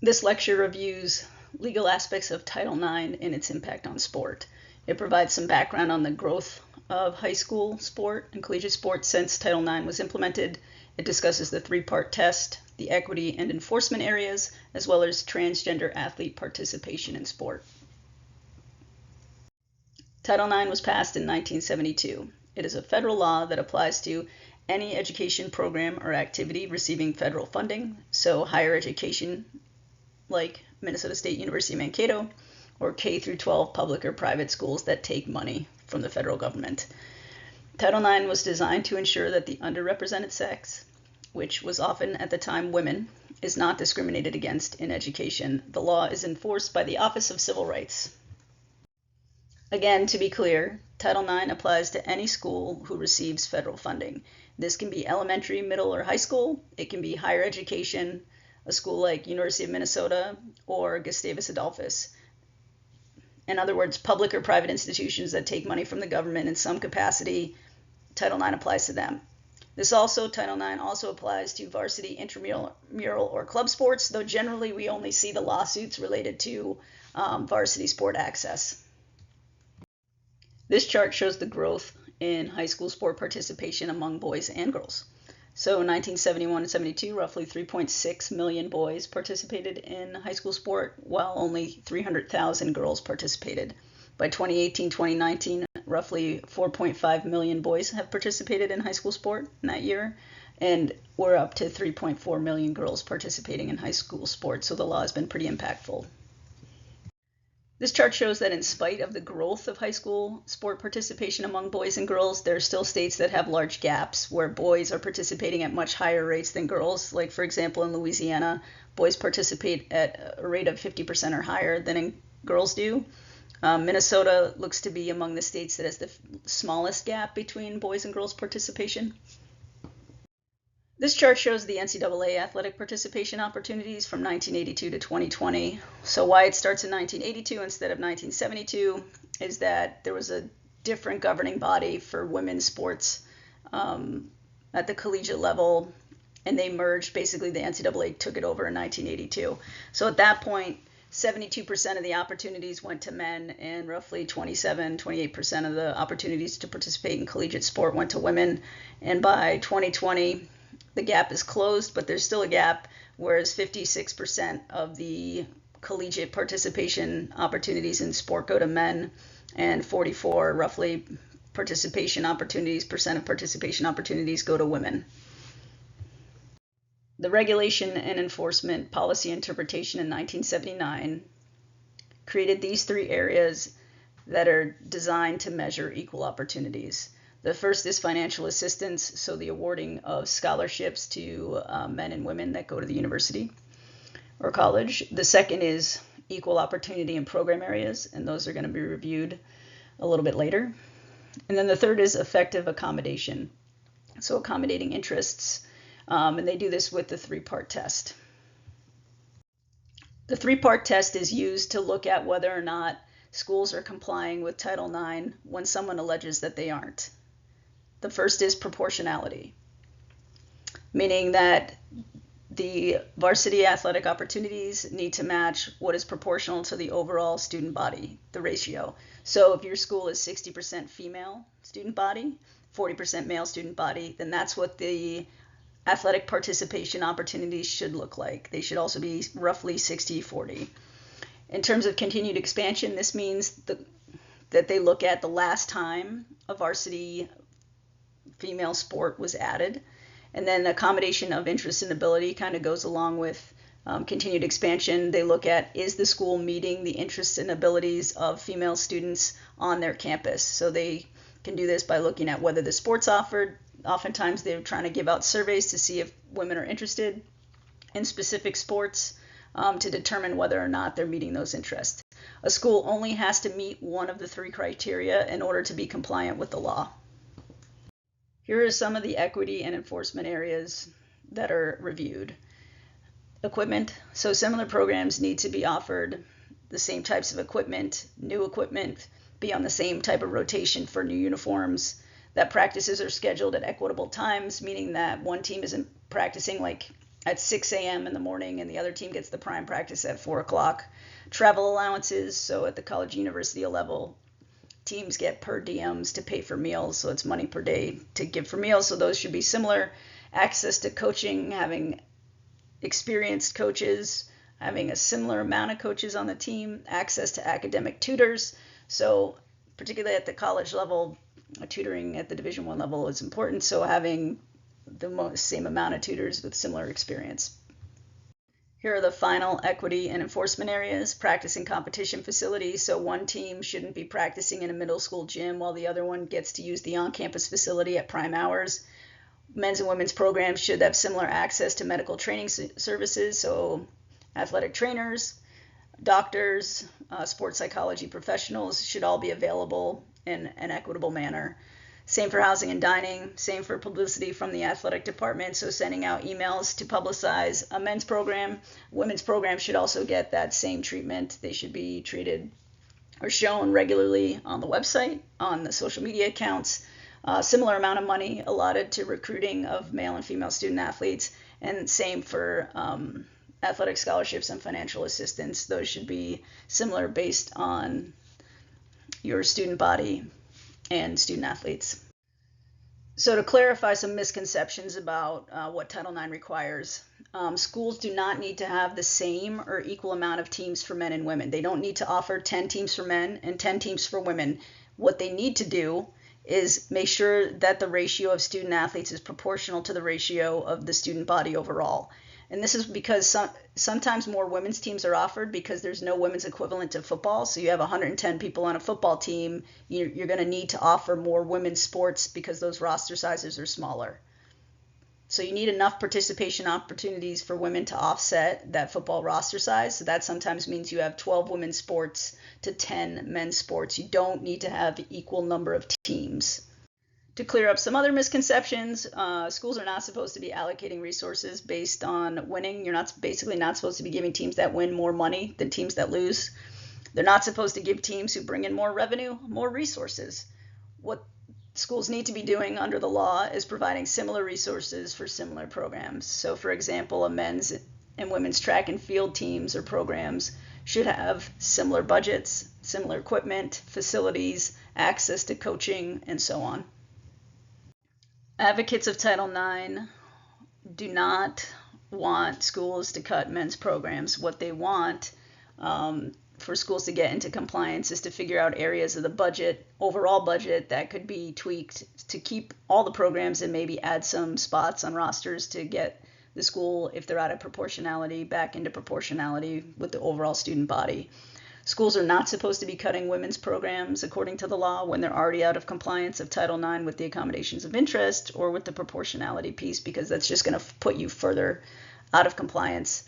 This lecture reviews legal aspects of Title IX and its impact on sport. It provides some background on the growth of high school sport and collegiate sport since Title IX was implemented. It discusses the three-part test, the equity and enforcement areas, as well as transgender athlete participation in sport. Title IX was passed in 1972. It is a federal law that applies to any education program or activity receiving federal funding, so higher education like Minnesota State University Mankato, or K through 12 public or private schools that take money from the federal government. Title IX was designed to ensure that the underrepresented sex, which was often at the time women, is not discriminated against in education. The law is enforced by the Office of Civil Rights. Again, to be clear, Title IX applies to any school who receives federal funding. This can be elementary, middle, or high school. It can be higher education, a school like University of Minnesota or Gustavus Adolphus. In other words, public or private institutions that take money from the government in some capacity, Title IX applies to them. Title IX also applies to varsity, intramural, or club sports, though generally we only see the lawsuits related to varsity sport access. This chart shows the growth in high school sport participation among boys and girls. So in 1971 and 72, roughly 3.6 million boys participated in high school sport, while only 300,000 girls participated. By 2018-2019, roughly 4.5 million boys have participated in high school sport in that year, and we're up to 3.4 million girls participating in high school sport, so the law has been pretty impactful. This chart shows that in spite of the growth of high school sport participation among boys and girls, there are still states that have large gaps where boys are participating at much higher rates than girls. Like, for example, in Louisiana, boys participate at a rate of 50% or higher than girls do. Minnesota looks to be among the states that has the smallest gap between boys and girls participation. This chart shows the NCAA athletic participation opportunities from 1982 to 2020. So why it starts in 1982 instead of 1972 is that there was a different governing body for women's sports at the collegiate level, and they merged. Basically, the NCAA took it over in 1982. So at that point, 72% of the opportunities went to men, and roughly 28% of the opportunities to participate in collegiate sport went to women. And by 2020, the gap is closed, but there's still a gap, whereas 56% of the collegiate participation opportunities in sport go to men, and 44 roughly participation opportunities, percent of participation opportunities go to women. The Regulation and Enforcement Policy Interpretation in 1979 created these three areas that are designed to measure equal opportunities. The first is financial assistance, so the awarding of scholarships to men and women that go to the university or college. The second is equal opportunity in program areas, and those are going to be reviewed a little bit later. And then the third is effective accommodation, so accommodating interests, and they do this with the three-part test. The three-part test is used to look at whether or not schools are complying with Title IX when someone alleges that they aren't. The first is proportionality, meaning that the varsity athletic opportunities need to match what is proportional to the overall student body, the ratio. So if your school is 60% female student body, 40% male student body, then that's what the athletic participation opportunities should look like. They should also be roughly 60-40. In terms of continued expansion, this means that they look at the last time a varsity female sport was added, and then the accommodation of interest and ability kind of goes along with continued expansion. They look at, is the school meeting the interests and abilities of female students on their campus? So they can do this by looking at whether the sport's offered. Oftentimes they're trying to give out surveys to see if women are interested in specific sports to determine whether or not they're meeting those interests. A school only has to meet one of the three criteria in order to be compliant with the law. Here are some of the equity and enforcement areas that are reviewed. Equipment. So similar programs need to be offered the same types of equipment, new equipment, be on the same type of rotation for new uniforms, that practices are scheduled at equitable times, meaning that one team isn't practicing like at 6 a.m. in the morning, and the other team gets the prime practice at 4 o'clock. Travel allowances, so at the college university level, teams get per diems to pay for meals, so it's money per day to give for meals, so those should be similar. Access to coaching, having experienced coaches, having a similar amount of coaches on the team, access to academic tutors. So particularly at the college level, tutoring at the Division I level is important, so having the same amount of tutors with similar experience. Here are the final equity and enforcement areas: practice and competition facilities. So one team shouldn't be practicing in a middle school gym while the other one gets to use the on-campus facility at prime hours. Men's and women's programs should have similar access to medical training services. So athletic trainers, doctors, sports psychology professionals should all be available in an equitable manner. Same for housing and dining, same for publicity from the athletic department, so sending out emails to publicize a men's program. Women's program should also get that same treatment. They should be treated or shown regularly on the website, on the social media accounts. Similar amount of money allotted to recruiting of male and female student athletes, and same for athletic scholarships and financial assistance. Those should be similar based on your student body and student athletes. So to clarify some misconceptions about what Title IX requires, schools do not need to have the same or equal amount of teams for men and women. They don't need to offer 10 teams for men and 10 teams for women. What they need to do is make sure that the ratio of student athletes is proportional to the ratio of the student body overall. And this is because sometimes more women's teams are offered because there's no women's equivalent to football. So you have 110 people on a football team. You're going to need to offer more women's sports because those roster sizes are smaller. So you need enough participation opportunities for women to offset that football roster size. So that sometimes means you have 12 women's sports to 10 men's sports. You don't need to have equal number of teams. To clear up some other misconceptions, schools are not supposed to be allocating resources based on winning. You're basically not supposed to be giving teams that win more money than teams that lose. They're not supposed to give teams who bring in more revenue more resources. What schools need to be doing under the law is providing similar resources for similar programs. So for example, a men's and women's track and field teams or programs should have similar budgets, similar equipment, facilities, access to coaching, and so on. Advocates of Title IX do not want schools to cut men's programs. What they want for schools to get into compliance is to figure out areas of the budget, overall budget, that could be tweaked to keep all the programs and maybe add some spots on rosters to get the school, if they're out of proportionality, back into proportionality with the overall student body. Schools are not supposed to be cutting women's programs according to the law when they're already out of compliance of Title IX with the accommodations of interest or with the proportionality piece, because that's just going to put you further out of compliance.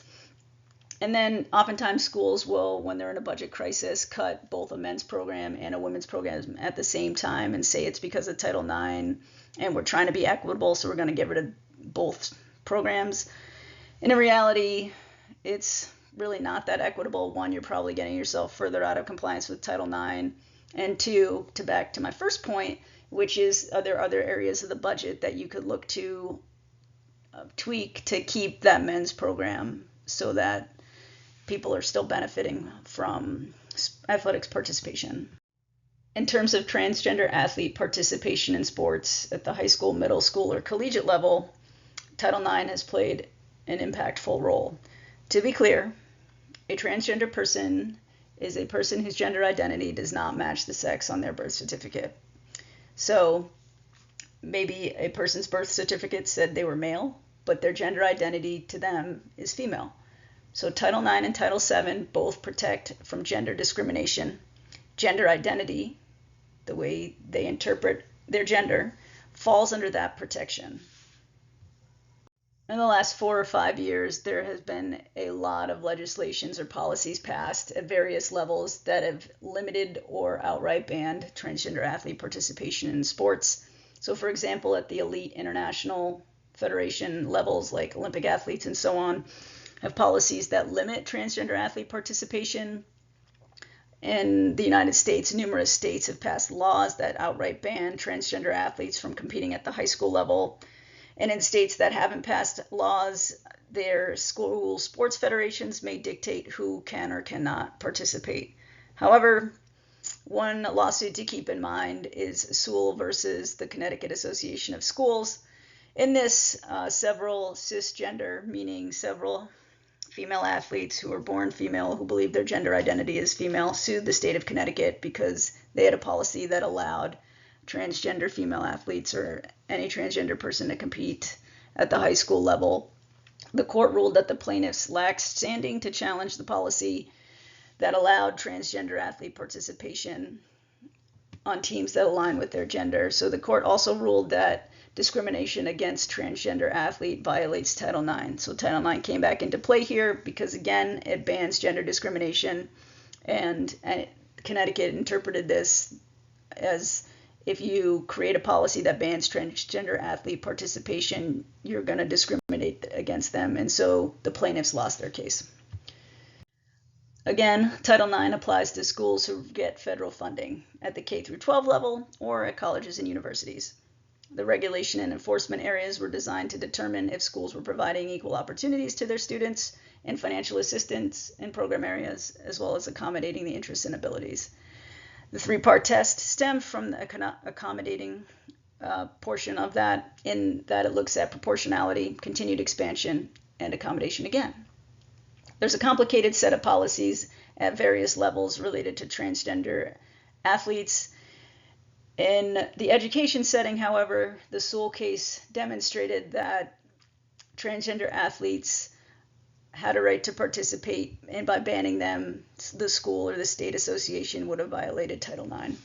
And then oftentimes schools will, when they're in a budget crisis, cut both a men's program and a women's program at the same time and say it's because of Title IX and we're trying to be equitable, so we're going to get rid of both programs. And in reality, it's really not that equitable. One, you're probably getting yourself further out of compliance with Title IX. And two, to back to my first point, which is, are there other areas of the budget that you could look to tweak to keep that men's program so that people are still benefiting from athletics participation. In terms of transgender athlete participation in sports at the high school, middle school, or collegiate level, Title IX has played an impactful role. To be clear, a transgender person is a person whose gender identity does not match the sex on their birth certificate. So maybe a person's birth certificate said they were male, but their gender identity to them is female. So Title IX and Title VII both protect from gender discrimination. Gender identity, the way they interpret their gender, falls under that protection. In the last 4 or 5 years, there has been a lot of legislations or policies passed at various levels that have limited or outright banned transgender athlete participation in sports. So for example, at the elite international federation levels like Olympic athletes and so on, have policies that limit transgender athlete participation. In the United States, numerous states have passed laws that outright ban transgender athletes from competing at the high school level. And in states that haven't passed laws, their school sports federations may dictate who can or cannot participate. However, one lawsuit to keep in mind is Sewell versus the Connecticut Association of Schools. In this, several cisgender, meaning several female athletes who were born female who believe their gender identity is female, sued the state of Connecticut because they had a policy that allowed transgender female athletes or any transgender person to compete at the high school level. The court ruled that the plaintiffs lacked standing to challenge the policy that allowed transgender athlete participation on teams that align with their gender. So the court also ruled that discrimination against transgender athlete violates Title IX. So Title IX came back into play here because, again, it bans gender discrimination, and Connecticut interpreted this as if you create a policy that bans transgender athlete participation, you're going to discriminate against them. And so the plaintiffs lost their case. Again, Title IX applies to schools who get federal funding at the K through 12 level or at colleges and universities. The regulation and enforcement areas were designed to determine if schools were providing equal opportunities to their students and financial assistance in program areas, as well as accommodating the interests and abilities. The three-part test stems from the accommodating portion of that, in that it looks at proportionality, continued expansion, and accommodation again. There's a complicated set of policies at various levels related to transgender athletes. In the education setting, however, the Sewell case demonstrated that transgender athletes had a right to participate, and by banning them, the school or the state association would have violated Title IX.